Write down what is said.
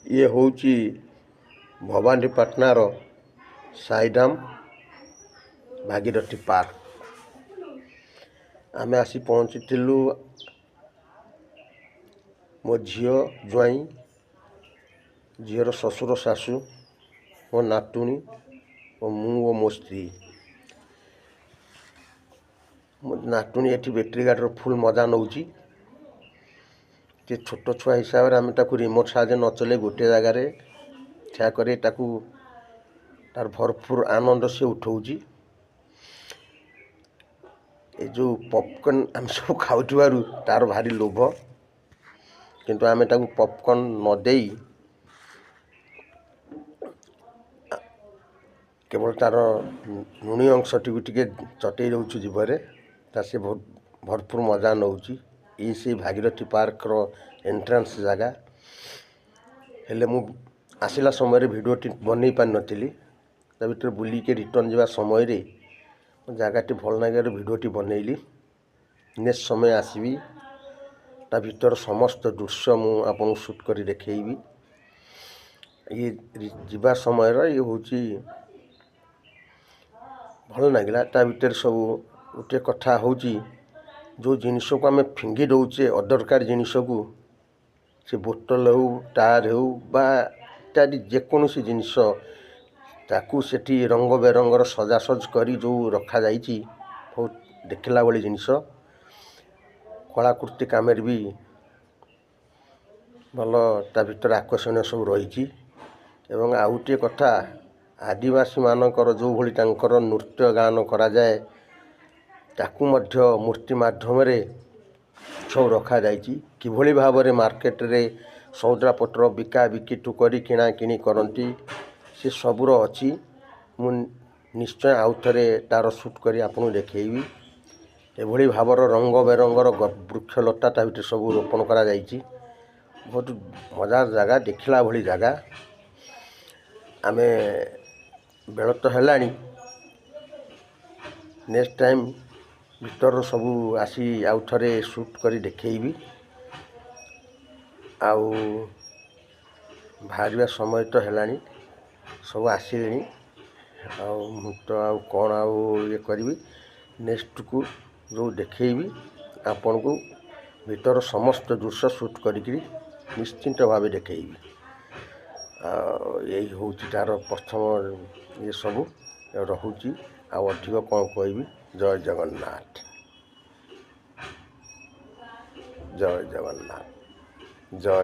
ये होची भवानीपाटनार साईडाम भागीरथी पार्क। आमे आसी पहुँचीलु मो झील ज्वाई झीर ससुर शाशु मो नातुणी और मु मो स्त्री। मो नातुणी एटी बैटेरी गाड़ी फुल मजा नौची। जे छोट छुआ हिसाब से आम रिमोट साजे न चले गोटे जगार ठिया कर तार भरपूर आनंद से उठाऊँगी। ये जो पॉपकॉर्न आम सब खाऊ तार भारी लोभ, किंतु आम पॉपकॉर्न न दे केवल तार लुणी अंश टी चटई रोच जीवरे से बहुत भरपूर मजा नौची। ये से भागीरथी पार्क रो एंट्रांस जगह हेले मु आसला समय भिडियोटी बन पार नी भर बुलिके रिटर्न जावा समय जगह भल लगे भिडियोटी बनइली। नेक्स्ट समय आसबि ता भीतर समस्त दृश्य मु आपन शूट कर देखी। ये जीवा समय ये हूँ भल लगे ता भीतर सब गोटे कथा हूँ जो जिनस को आम फिंगी दौचे अदरकार जिनस को से बोतल हो टायर हो बा इत्यादि जेकोसी जिनस ताकू सेठी रंग बेरंगर सजासज करी जो रखा जाइए बहुत देखला वाली जिनस कलाकृति काम भी भल ता भीतर आकर्षण सब रही। एवं आउटे कथा आदिवासी मानकर जो भली तांकर नृत्य गान करा जाए ताकू मध्य मूर्ति माध्यम सब रखा जाइए। किभली भाव में मार्केट रे सौदापत्र बिका बिकिठू करी किणा किणी करती से सबूर अच्छी मु निश्चय आउ थे तार शूट कर आपको देखी। एभली भावर रंग बेरंगर वृक्षलता ता भीतर सब रोपण करा जाइए। बहुत मजार जगह देखला भली जगह। आमे बेल तो है नेक्स्ट टाइम भीतर सबू आसी आउ थे शूट कर देखी। आउ बाहर समय तो है सब आसिले तो आउ कौन आउ ये करी नेक्स्ट को जो देखी आपण को भीतर समस्त दृश्य शूट करी निश्चिंत भाव देखी। यही हूँ तार प्रथम ये सब रोचे अधिक कौन कह। जय जगन्नाथ, जय जगन्नाथ, जय।